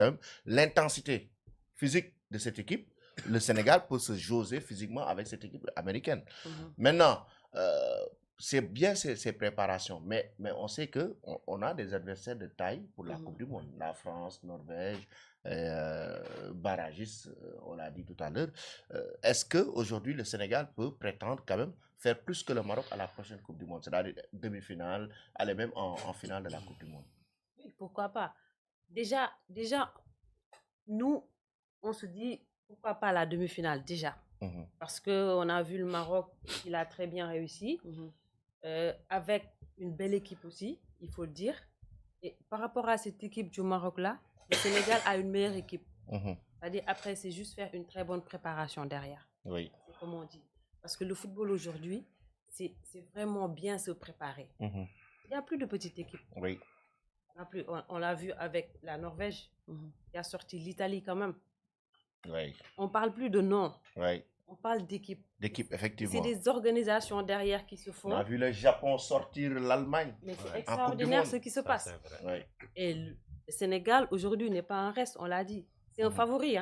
quand même l'intensité physique de cette équipe, le Sénégal peut se jauger physiquement avec cette équipe américaine. Maintenant, c'est bien ces préparations, mais on sait qu'on a des adversaires de taille pour la Coupe du Monde. La France, Norvège, barragistes, on l'a dit tout à l'heure. Est-ce qu'aujourd'hui, le Sénégal peut prétendre quand même faire plus que le Maroc à la prochaine Coupe du Monde, c'est-à-dire demi-finale, aller même en finale de la Coupe du Monde? Oui, pourquoi pas? Déjà, nous, on se dit, pourquoi pas la demi-finale déjà? Parce qu'on a vu le Maroc, il a très bien réussi, avec une belle équipe aussi, il faut le dire. Et par rapport à cette équipe du Maroc-là, le Sénégal a une meilleure équipe. C'est-à-dire, après, c'est juste faire une très bonne préparation derrière. Oui. C'est comme on dit. Parce que le football aujourd'hui, c'est vraiment bien se préparer. Il n'y a plus de petites équipes. Oui. On l'a vu avec la Norvège, qui a sorti l'Italie quand même. Oui. On ne parle plus de nom. Oui. On parle d'équipe. D'équipe, effectivement. C'est des organisations derrière qui se font. On a vu le Japon sortir l'Allemagne. Mais c'est extraordinaire ce qui se passe. Et le Sénégal, aujourd'hui, n'est pas un reste, on l'a dit. C'est un favori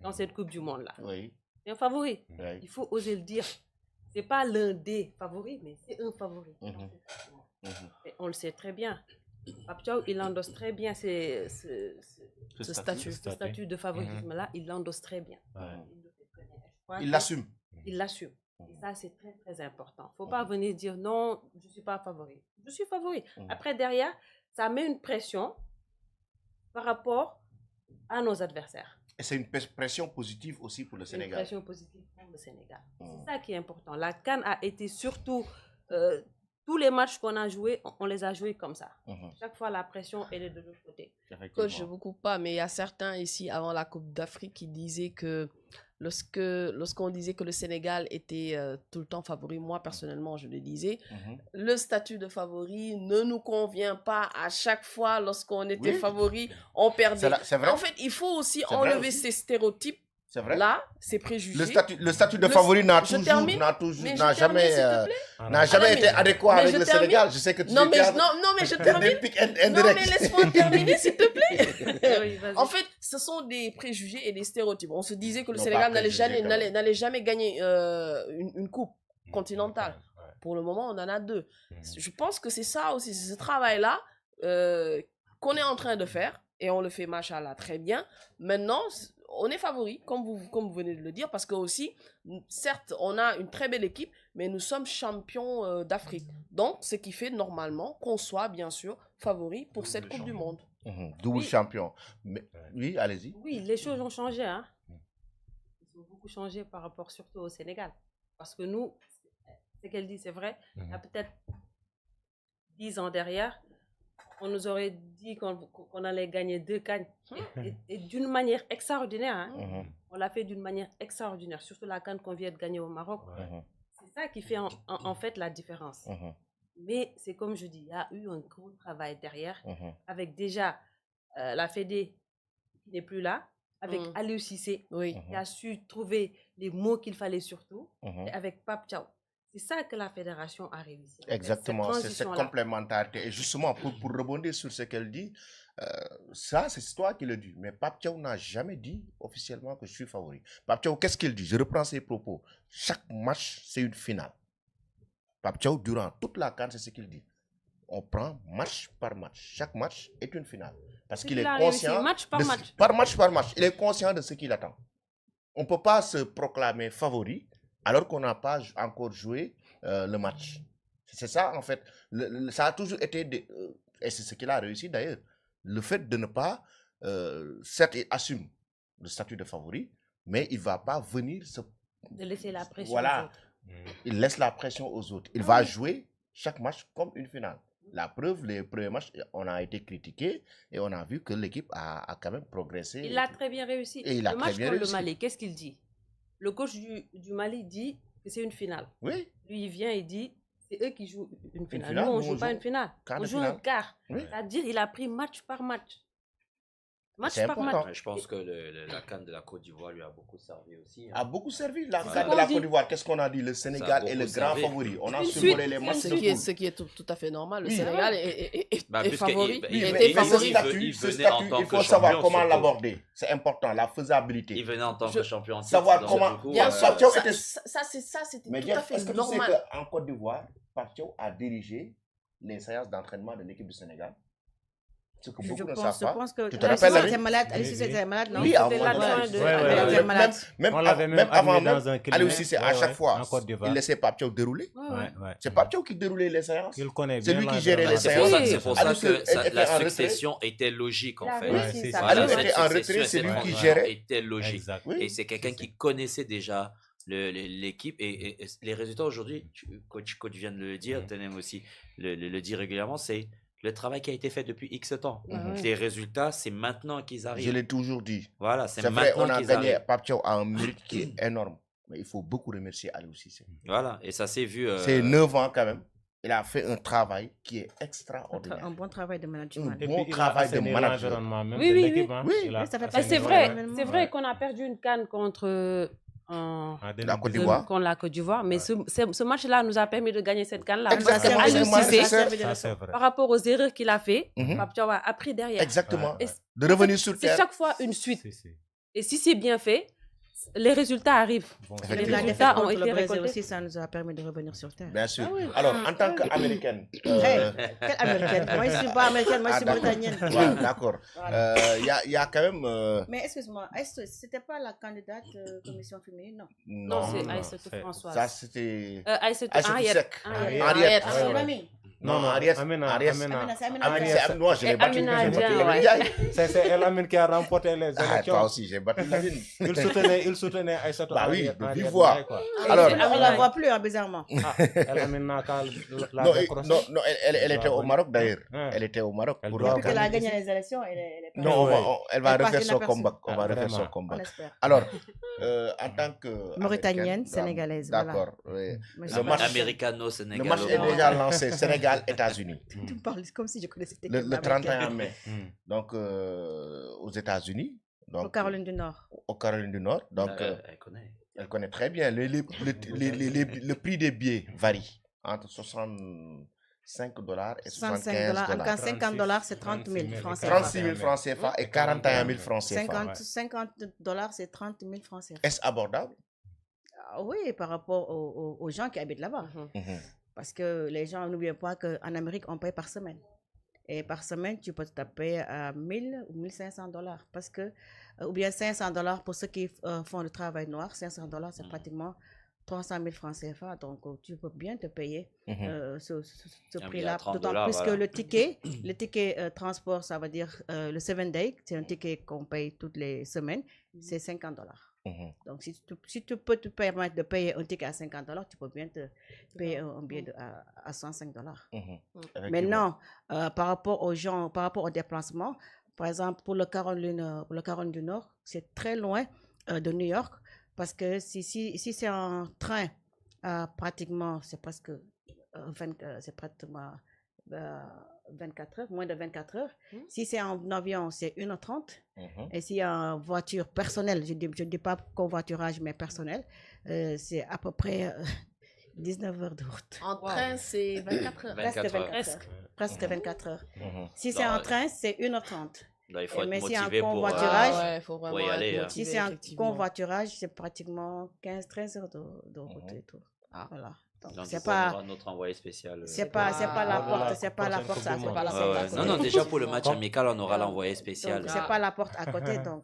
dans cette Coupe du Monde-là. Oui. C'est un favori. Il faut oser le dire. Ce n'est pas l'un des favoris, mais c'est un favori. Et on le sait très bien. Pape Thiaw, il endosse très bien ce statut de favoritisme-là. Il l'endosse très bien. Il l'assume. Il l'assume. Et ça, c'est très, très important. Il ne faut pas venir dire non, je ne suis pas favori. Je suis favori. Après, derrière, ça met une pression par rapport à nos adversaires. Et c'est une pression positive aussi pour le Sénégal. Une pression positive pour le Sénégal. C'est ça qui est important. La CAN a été surtout... tous les matchs qu'on a joués, on les a joués comme ça. Chaque fois, la pression, elle est de l'autre côté. Coach, je ne vous coupe pas, mais il y a certains ici, avant la Coupe d'Afrique, qui disaient que lorsqu'on disait que le Sénégal était tout le temps favori, moi, personnellement, je le disais, le statut de favori ne nous convient pas à chaque fois. Lorsqu'on était favori, on perdait. C'est vrai. En fait, il faut aussi enlever ces stéréotypes. C'est vrai. Là, c'est préjugé. Le statut de favori n'a jamais été adéquat avec le Sénégal. Je sais que tu non, mais je termine. Non, mais laisse-moi terminer, s'il te plaît. En fait, ce sont des préjugés et des stéréotypes. On se disait que le Sénégal n'allait jamais gagner une coupe continentale. Pour le moment, on en a 2. Je pense que c'est ça aussi, c'est ce travail-là qu'on est en train de faire. Et on le fait, machallah, très bien. Maintenant, on est favori, comme vous venez de le dire, parce que aussi, certes, on a une très belle équipe, mais nous sommes champions d'Afrique. Donc, ce qui fait normalement qu'on soit, bien sûr, favori pour cette Coupe du Monde. Double champion. Mais, oui, allez-y. Oui, les choses ont changé. Ils ont beaucoup changé par rapport surtout au Sénégal. Parce que nous, ce qu'elle dit, c'est vrai, il y a peut-être 10 ans derrière, on nous aurait dit qu'on allait gagner 2 CAN et d'une manière extraordinaire. On l'a fait d'une manière extraordinaire, surtout la CAN qu'on vient de gagner au Maroc. C'est ça qui fait en fait la différence. Mais c'est comme je dis, il y a eu un gros travail derrière, avec déjà la Fédé qui n'est plus là, avec Aliou Cissé qui a su trouver les mots qu'il fallait surtout, et avec Pape Thiaw. C'est ça que la fédération a réussi. Exactement, c'est cette complémentarité. Et justement, pour rebondir sur ce qu'elle dit, ça, c'est toi qui le dis. Mais Pape Thiaw n'a jamais dit officiellement que je suis favori. Pape Thiaw, qu'est-ce qu'il dit? Je reprends ses propos. Chaque match, c'est une finale. Pape Thiaw, durant toute la CAN, c'est ce qu'il dit. On prend match par match. Chaque match est une finale. Parce qu'il est conscient... match par match. Par match par match. Il est conscient de ce qu'il attend. On ne peut pas se proclamer favori alors qu'on n'a pas encore joué le match. C'est ça, en fait. Ça a toujours été... et c'est ce qu'il a réussi, d'ailleurs. Le fait de ne pas... certes, il assume le statut de favori, mais il ne va pas venir se... De laisser la pression aux autres. Il laisse la pression aux autres. Il va jouer chaque match comme une finale. La preuve, les premiers matchs, on a été critiqué et on a vu que l'équipe a quand même progressé. Il a très bien réussi. Et il a très bien réussi. Le Mali, qu'est-ce qu'il dit? Le coach du Mali dit que c'est une finale. Oui. Lui, il vient et dit, c'est eux qui jouent une finale. Nous, on ne joue pas une finale. On joue un quart. Oui. C'est-à-dire qu'il a pris match par match. Match C'est par important. match. Je pense que la CAN de la Côte d'Ivoire lui a beaucoup servi aussi. A beaucoup servi. La Ouais. CAN de la Côte d'Ivoire, qu'est-ce qu'on a dit? Le Sénégal est le beaucoup grand servi. favori. On a Une survolé suite. les matchs de Ce poule. qui est tout à fait normal. Le Oui. Sénégal est Bah, puisque favori. il- Il il- était il- Mais ce favori. il- statut, il ce venait en statut, tant il que faut savoir champion, comment surtout. l'aborder. C'est important, la faisabilité. Il venait en tant Je- que champion en titre, Savoir donc comment- du coup, Bien sûr, Pape Thiaw ça, était- c'était Mais tout Jeff, à fait est-ce que tu normal. sais qu'en Côte d'Ivoire, Pape Thiaw a dirigé les séances d'entraînement de l'équipe du Sénégal? Ce que beaucoup ne savent pas. pense que Tu te rappelles, était Aliou? malade. Aliou Cissé était malade, non? Oui, à un C'était moment l'adjoint donné. de- Ouais, ouais, Aliou ouais. était malade. Même On l'avait même avant admis même, dans un Aliou clinique. Cissé, à Ouais, chaque ouais, fois, en Côte d'Ivoire. il laissait Pape Thiaw dérouler. Ouais, ouais. Ouais, ouais. C'est Pape Thiaw qui déroulait les séances. Il connaît C'est bien lui qui la- gérait la- les C'est séances. pour ça, c'est pour ça Aliou que était en la retrait. succession était logique en La fait. Russie, Ouais, c'est ça ça. fait Aliou mal. était en Cette retrait, c'est lui succession qui cette gérait. était logique. Exact. Oui. Et c'est quelqu'un qui connaissait déjà l'équipe et les résultats aujourd'hui, coach vient de le dire, Tenem aussi le dit régulièrement, c'est le travail qui a été fait depuis X temps. Les résultats, c'est maintenant qu'ils Je arrivent. l'ai toujours dit. Voilà, c'est C'est vrai, on maintenant a qu'ils gagné. arrivent. Pape Thiaw a un mérite qui est énorme. Mais il faut beaucoup remercier Aliou Cissé. Voilà, et ça s'est vu. C'est 9 ans quand même. Il a fait un travail qui est extraordinaire. Un bon travail de management. Un Et bon puis, il a travail de assaini manager. l'environnement même Oui, de oui, l'équipe, oui. hein. Oui. Il a Oui, ça fait Bah, assaini c'est l'environnement. vrai, c'est vrai qu'on a perdu une canne contre En La 2018. Côte d'Ivoire. contre la Côte d'Ivoire, mais ce match-là nous a permis de gagner cette canne-là. Exactement, Parce que c'est Aliou moi, Cissé, c'est Ça, c'est vrai. par rapport aux erreurs qu'il a fait, Mhm. Pape Thiaw a appris derrière. Exactement. Et De revenir sur c'est terre. chaque fois une suite. Si. Et si c'est bien fait, les résultats arrivent. Bon, Les Effectivement. La résultats défaite ont contre été le Brésil récoltés. aussi, ça nous a permis de revenir sur terre. Bien sûr. Ah oui. Alors, en tant qu'Américaine. Hey, quelle américaine? Moi, je ne suis pas américaine, moi, je suis d'accord. britannienne. Ouais, d'accord. Il y a quand même. Mais excuse-moi, c'était pas la candidate commission féminine, non? Non, c'est non, Aïssatou c'est- Françoise. Ça, c'était. Aïssatou Aïssatou Henriette. Seck. Henriette. Henriette. Ah, Ouais. Rami. Non, non, Ariès. Amina, Ariès. Amina. Amina, c'est Amina Amina, Ndiaye. c'est moi, je l'ai Et battu. Amina J'ai battu Ndiaye, Lamine ouais. Ndiaye. C'est El Amin qui a remporté les Ah, toi élections. aussi, j'ai battu Lamine. Il soutenait Aïssatou Bah oui, Henriette de Ndiaye, vive voix. quoi. Alors, On ne la voit plus, hein, bizarrement. Ah, El Amin n'a qu'à la non, décrocher. non, elle était au Maroc d'ailleurs. Hein. Elle était au Maroc. Elle pour doit la Depuis qu'elle a candidature. gagné les élections, elle est pas. Non, Ouais. elle va Elle passe refaire son inaperçue. combat. On va Ah, refaire son vraiment. combat. On espère. Alors, en tant que. Mauritanienne, Américaine, sénégalaise, voilà. D'accord. Oui. Mais Le je- match- Le Américano-sénégalo. match est déjà lancé. Sénégal, États-Unis. Tu me parles comme si je connaissais cette Le équipe 31 mai. Hmm. Donc, aux États-Unis. Donc, Au Caroline du Nord. Au Caroline du Nord. Donc, Elle connaît. elle connaît très bien. Le prix des billets varie entre $65 et $75. $65. En cas $50, c'est 30 000 francs CFA. 36 000 francs CFA et 41 000 francs CFA. $50, c'est 30 000 francs CFA. Est-ce abordable? Ah oui, par rapport aux gens qui habitent là-bas. Mhm. Parce que les gens n'oublient pas qu'en Amérique, on paye par semaine. Et par semaine, tu peux te taper à 1000 ou $1,500. Parce que, ou bien $500 pour ceux qui font le travail noir. $500, c'est pratiquement 300 000 francs CFA. Donc, tu peux bien te payer ce Un prix-là. billet à D'autant $30, plus que voilà. le ticket transport, ça veut dire le 7 day, c'est un ticket qu'on paye toutes les semaines, c'est $50. Mhm. Donc, si tu peux te permettre de payer un ticket à $50, tu peux bien te payer un billet à $105. Mhm. Maintenant, par rapport aux gens, par rapport au déplacement, par exemple, pour le Caroline du Nord, c'est très loin de New York, parce que si c'est en train, pratiquement, c'est presque 24 heures, moins de 24 heures. Si c'est en avion, c'est 1h30. Et si en voiture personnelle, je ne dis pas covoiturage, mais personnel, c'est à peu près 19 heures de route. En train, c'est 24 heures. Presque 24 heures. 24 heures. Presque 24 heures. Mhm. Si c'est Non, en train, c'est 1h30. Là, il faut être Mais si en motivé pour. convoiturage, Ah ouais, faut vraiment y aller, être hein. motivé, Si c'est en effectivement. convoiturage, c'est pratiquement 15-13 heures de route et tout. Ah. Voilà. Donc, Donc, c'est on pas, aura notre envoyé spécial. c'est pas la Voilà, porte, c'est pas la prochaine porte à Coupe du côté. Monde. la c'est porte pas à à côté. Non, côté. non, déjà pour le match Comme- amical, on aura l'envoyé spécial. Donc, c'est pas la porte à côté, donc